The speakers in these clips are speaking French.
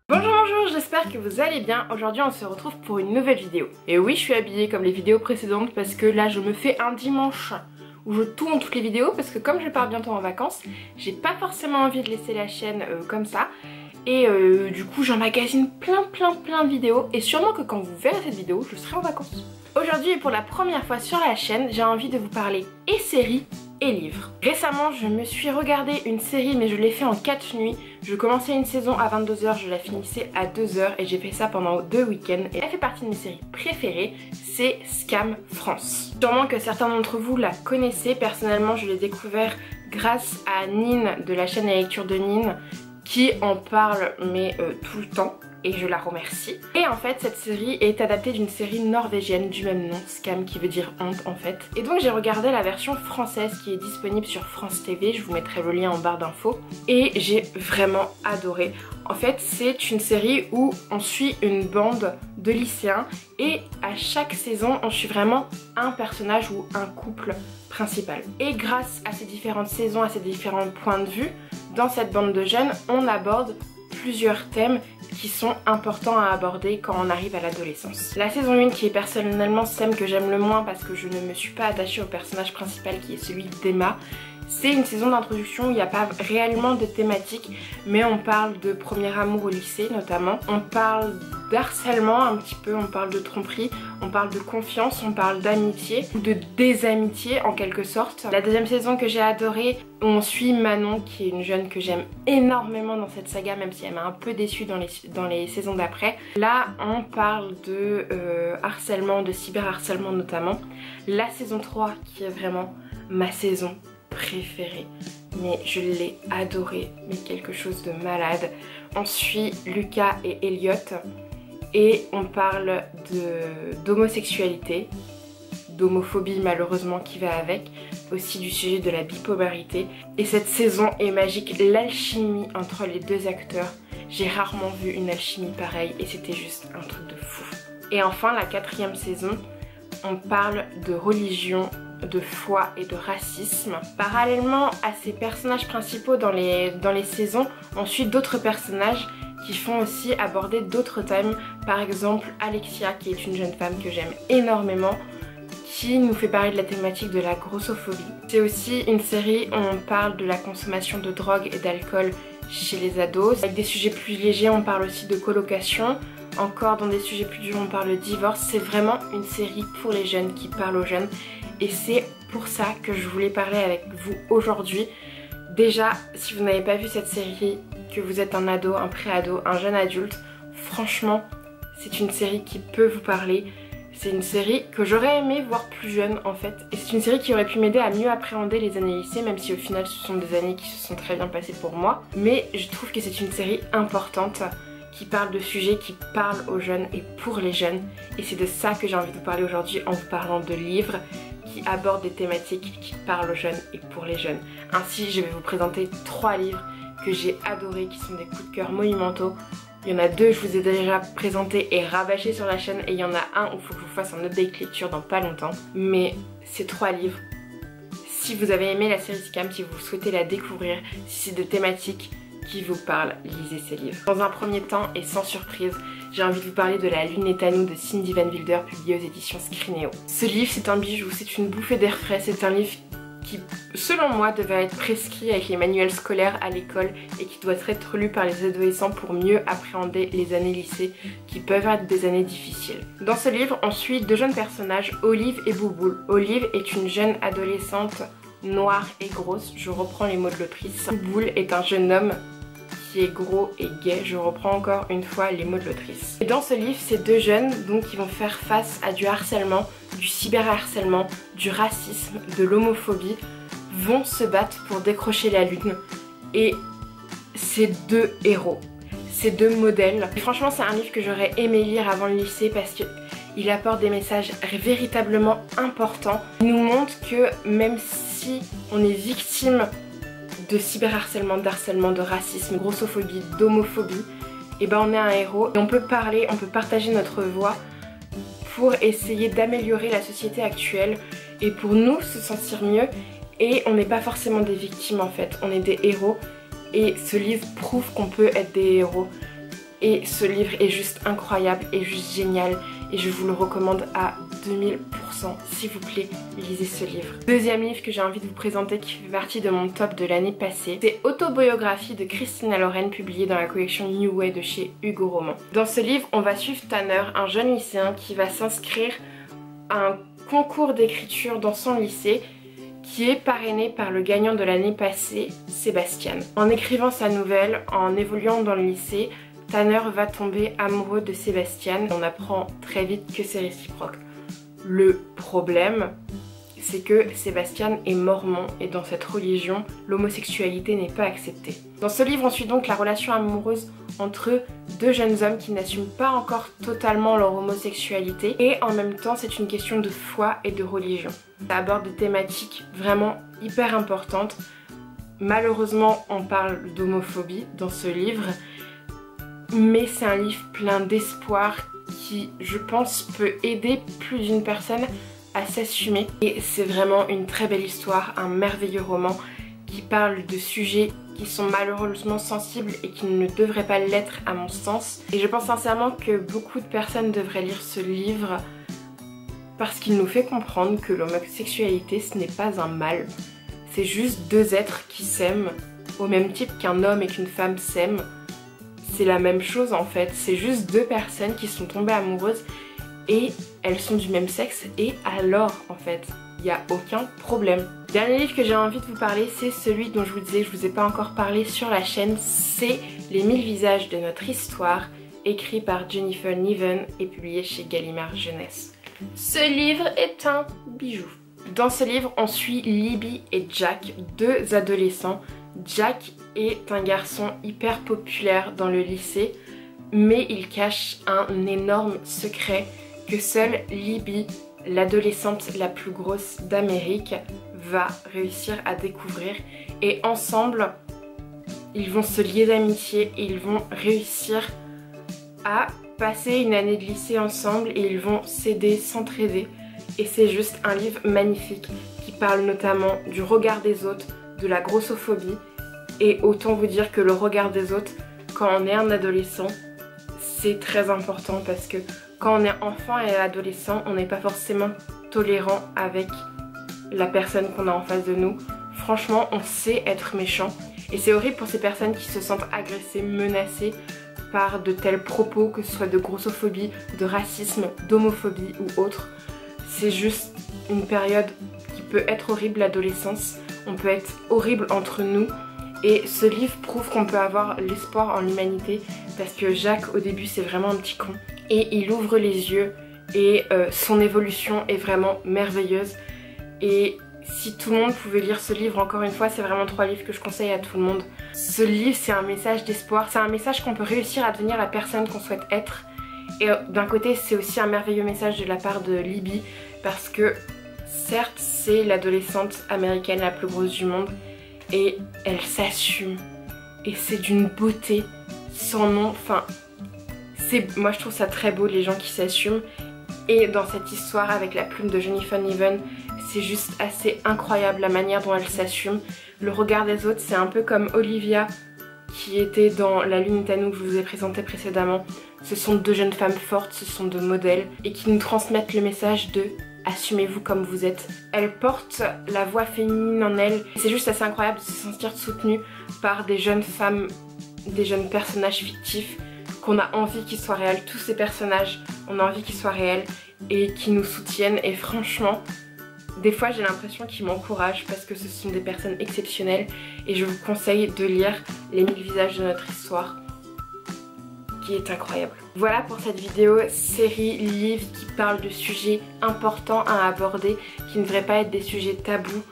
Bonjour, j'espère que vous allez bien. Aujourd'hui on se retrouve pour une nouvelle vidéo. Et oui, je suis habillée comme les vidéos précédentes parce que là je me fais un dimanche où je tourne toutes les vidéos parce que comme je pars bientôt en vacances, j'ai pas forcément envie de laisser la chaîne comme ça. Et du coup j'emmagasine plein de vidéos et sûrement que quand vous verrez cette vidéo, je serai en vacances. Aujourd'hui et pour la première fois sur la chaîne, j'ai envie de vous parler et séries et livres. Récemment je me suis regardé une série mais je l'ai fait en 4 nuits. Je commençais une saison à 22 h, je la finissais à 2 h et j'ai fait ça pendant 2 week-ends. Et elle fait partie de mes séries préférées, c'est Scam France. Sûrement que certains d'entre vous la connaissez, personnellement je l'ai découvert grâce à Nine de la chaîne à lecture de Nine qui en parle mais tout le temps. Et je la remercie. Et en fait cette série est adaptée d'une série norvégienne du même nom, Scam qui veut dire honte en fait. Et donc j'ai regardé la version française qui est disponible sur France TV, je vous mettrai le lien en barre d'infos. Et j'ai vraiment adoré. En fait c'est une série où on suit une bande de lycéens et à chaque saison on suit vraiment un personnage ou un couple principal. Et grâce à ces différentes saisons, à ces différents points de vue, dans cette bande de jeunes on aborde plusieurs thèmes qui sont importants à aborder quand on arrive à l'adolescence. La saison 1 qui est personnellement celle que j'aime le moins parce que je ne me suis pas attachée au personnage principal qui est celui d'Emma. C'est une saison d'introduction où il n'y a pas réellement de thématique mais on parle de premier amour au lycée notamment. On parle d'harcèlement un petit peu, on parle de tromperie, on parle de confiance, on parle d'amitié ou de désamitié en quelque sorte. La deuxième saison que j'ai adorée, on suit Manon qui est une jeune que j'aime énormément dans cette saga même si elle m'a un peu déçue dans les saisons d'après. Là on parle de harcèlement, de cyberharcèlement notamment. La saison 3 qui est vraiment ma saison préférée, mais je l'ai adorée, mais quelque chose de malade. On suit Lucas et Elliot et on parle d'homosexualité, d'homophobie malheureusement qui va avec, aussi du sujet de la bipolarité. Et cette saison est magique, l'alchimie entre les deux acteurs, j'ai rarement vu une alchimie pareille et c'était juste un truc de fou. Et enfin la 4e saison, on parle de religion, de foi et de racisme. Parallèlement à ces personnages principaux dans les saisons, on suit d'autres personnages qui font aussi aborder d'autres thèmes. Par exemple Alexia qui est une jeune femme que j'aime énormément, qui nous fait parler de la thématique de la grossophobie. C'est aussi une série où on parle de la consommation de drogue et d'alcool chez les ados. Avec des sujets plus légers, on parle aussi de colocation. Encore dans des sujets plus durs, on parle de divorce. C'est vraiment une série pour les jeunes qui parle aux jeunes. Et c'est pour ça que je voulais parler avec vous aujourd'hui. Déjà, si vous n'avez pas vu cette série, que vous êtes un ado, un pré-ado, un jeune adulte, franchement, c'est une série qui peut vous parler. C'est une série que j'aurais aimé voir plus jeune en fait. Et c'est une série qui aurait pu m'aider à mieux appréhender les années lycée, même si au final ce sont des années qui se sont très bien passées pour moi. Mais je trouve que c'est une série importante qui parle de sujets qui parlent aux jeunes et pour les jeunes. Et c'est de ça que j'ai envie de vous parler aujourd'hui en vous parlant de livres qui abordent des thématiques qui parlent aux jeunes et pour les jeunes. Ainsi, je vais vous présenter 3 livres que j'ai adorés, qui sont des coups de cœur monumentaux. Il y en a 2 je vous ai déjà présenté et rabâché sur la chaîne et il y en a un où il faut que je vous fasse un update lecture dans pas longtemps. Mais ces 3 livres, si vous avez aimé la série Scam, si vous souhaitez la découvrir, si c'est de thématiques qui vous parlent, lisez ces livres. Dans un premier temps et sans surprise, j'ai envie de vous parler de La Lune est à nous de Cindy Van Wilder, publié aux éditions Scrinéo. Ce livre c'est un bijou, c'est une bouffée d'air frais, c'est un livre qui selon moi devait être prescrit avec les manuels scolaires à l'école et qui doit être lu par les adolescents pour mieux appréhender les années lycée qui peuvent être des années difficiles. Dans ce livre on suit 2 jeunes personnages, Olive et Bouboule. Olive est une jeune adolescente noire et grosse, je reprends les mots de l'autrice. Bouboule est un jeune homme qui est gros et gay, je reprends encore une fois les mots de l'autrice. Et dans ce livre, ces 2 jeunes donc qui vont faire face à du harcèlement, du cyberharcèlement, du racisme, de l'homophobie, vont se battre pour décrocher la lune. Et ces 2 héros, ces 2 modèles. Et franchement c'est un livre que j'aurais aimé lire avant le lycée parce que il apporte des messages véritablement importants. Il nous montre que même si on est victime de cyberharcèlement, d'harcèlement, de racisme, de grossophobie, d'homophobie, et ben on est un héros et on peut parler, on peut partager notre voix pour essayer d'améliorer la société actuelle et pour nous se sentir mieux. Et on n'est pas forcément des victimes en fait, on est des héros. Et ce livre prouve qu'on peut être des héros. Et ce livre est juste incroyable et juste génial. Et je vous le recommande à 2000%. S'il vous plaît, lisez ce livre. Deuxième livre que j'ai envie de vous présenter qui fait partie de mon top de l'année passée. C'est Autobiographie de Christina Loren, publiée dans la collection New Way de chez Hugo Roman. Dans ce livre, on va suivre Tanner, un jeune lycéen qui va s'inscrire à un concours d'écriture dans son lycée qui est parrainé par le gagnant de l'année passée, Sébastien. En écrivant sa nouvelle, en évoluant dans le lycée, Tanner va tomber amoureux de Sébastien. On apprend très vite que c'est réciproque. Le problème, c'est que Sébastien est mormon et dans cette religion, l'homosexualité n'est pas acceptée. Dans ce livre, on suit donc la relation amoureuse entre deux jeunes hommes qui n'assument pas encore totalement leur homosexualité et en même temps, c'est une question de foi et de religion. Ça aborde des thématiques vraiment hyper importantes. Malheureusement, on parle d'homophobie dans ce livre, mais c'est un livre plein d'espoir qui, je pense, peut aider plus d'une personne à s'assumer. Et c'est vraiment une très belle histoire, un merveilleux roman qui parle de sujets qui sont malheureusement sensibles et qui ne devraient pas l'être à mon sens. Et je pense sincèrement que beaucoup de personnes devraient lire ce livre parce qu'il nous fait comprendre que l'homosexualité ce n'est pas un mal. C'est juste deux êtres qui s'aiment au même type qu'un homme et qu'une femme s'aiment. C'est la même chose en fait, c'est juste deux personnes qui sont tombées amoureuses et elles sont du même sexe et alors en fait, il n'y a aucun problème. Le dernier livre que j'ai envie de vous parler, c'est celui dont je vous disais que je vous ai pas encore parlé sur la chaîne, c'est Les 1000 visages de notre histoire, écrit par Jennifer Niven et publié chez Gallimard Jeunesse. Ce livre est un bijou. Dans ce livre, on suit Libby et Jack, deux adolescents. Jack est un garçon hyper populaire dans le lycée, mais il cache un énorme secret que seule Libby, l'adolescente la plus grosse d'Amérique, va réussir à découvrir. Et ensemble, ils vont se lier d'amitié et ils vont réussir à passer une année de lycée ensemble et ils vont s'aider, s'entraider. Et c'est juste un livre magnifique qui parle notamment du regard des autres, de la grossophobie. Et autant vous dire que le regard des autres, quand on est un adolescent, c'est très important parce que quand on est enfant et adolescent, on n'est pas forcément tolérant avec la personne qu'on a en face de nous. Franchement, on sait être méchant. Et c'est horrible pour ces personnes qui se sentent agressées, menacées par de tels propos, que ce soit de grossophobie, de racisme, d'homophobie ou autre. C'est juste une période qui peut être horrible, l'adolescence. On peut être horrible entre nous. Et ce livre prouve qu'on peut avoir l'espoir en l'humanité parce que Jacques, au début, c'est vraiment un petit con. Et il ouvre les yeux et son évolution est vraiment merveilleuse. Et si tout le monde pouvait lire ce livre, encore une fois, c'est vraiment 3 livres que je conseille à tout le monde. Ce livre, c'est un message d'espoir. C'est un message qu'on peut réussir à devenir la personne qu'on souhaite être. Et d'un côté, c'est aussi un merveilleux message de la part de Libby parce que certes, c'est l'adolescente américaine la plus grosse du monde et elle s'assume. Et c'est d'une beauté sans nom. Enfin, moi je trouve ça très beau, les gens qui s'assument. Et dans cette histoire avec la plume de Jennifer Niven, c'est juste assez incroyable la manière dont elle s'assume. Le regard des autres, c'est un peu comme Olivia qui était dans La Lune est à nous que je vous ai présenté précédemment. Ce sont deux jeunes femmes fortes, ce sont deux modèles et qui nous transmettent le message de assumez-vous comme vous êtes. Elle porte la voix féminine en elle. C'est juste assez incroyable de se sentir soutenue par des jeunes femmes, des jeunes personnages fictifs qu'on a envie qu'ils soient réels. Tous ces personnages, on a envie qu'ils soient réels et qui nous soutiennent. Et franchement, des fois j'ai l'impression qu'ils m'encouragent parce que ce sont des personnes exceptionnelles et je vous conseille de lire Les 1000 visages de notre histoire qui est incroyable. Voilà pour cette vidéo, série, livre qui parle de sujets importants à aborder, qui ne devraient pas être des sujets tabous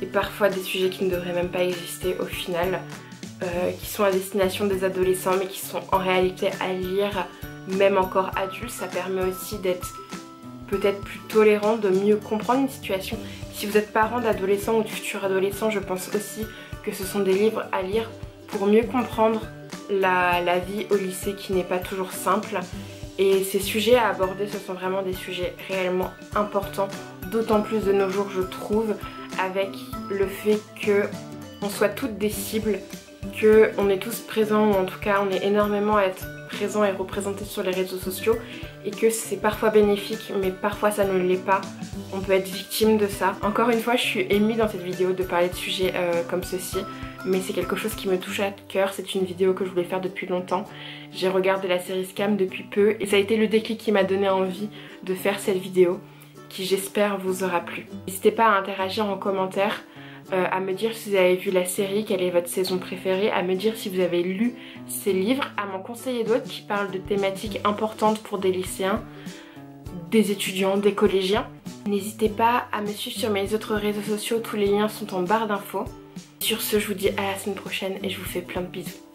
et parfois des sujets qui ne devraient même pas exister au final, qui sont à destination des adolescents mais qui sont en réalité à lire même encore adultes. Ça permet aussi d'être peut-être plus tolérant, de mieux comprendre une situation. Si vous êtes parent d'adolescents ou de futurs adolescents, je pense aussi que ce sont des livres à lire pour mieux comprendre la vie au lycée qui n'est pas toujours simple Et ces sujets à aborder, ce sont vraiment des sujets réellement importants, d'autant plus de nos jours je trouve, avec le fait qu'on soit toutes des cibles, qu'on est tous présents, ou en tout cas on est énormément à être présents et représentés sur les réseaux sociaux, et que c'est parfois bénéfique mais parfois ça ne l'est pas, on peut être victime de ça. Encore une fois, je suis émue dans cette vidéo de parler de sujets comme ceci, mais c'est quelque chose qui me touche à cœur. C'est une vidéo que je voulais faire depuis longtemps. J'ai regardé la série Scam depuis peu et ça a été le déclic qui m'a donné envie de faire cette vidéo qui, j'espère, vous aura plu. N'hésitez pas à interagir en commentaire, à me dire si vous avez vu la série, quelle est votre saison préférée, à me dire si vous avez lu ces livres, à m'en conseiller d'autres qui parlent de thématiques importantes pour des lycéens, des étudiants, des collégiens. N'hésitez pas à me suivre sur mes autres réseaux sociaux, tous les liens sont en barre d'infos. Sur ce, je vous dis à la semaine prochaine et je vous fais plein de bisous.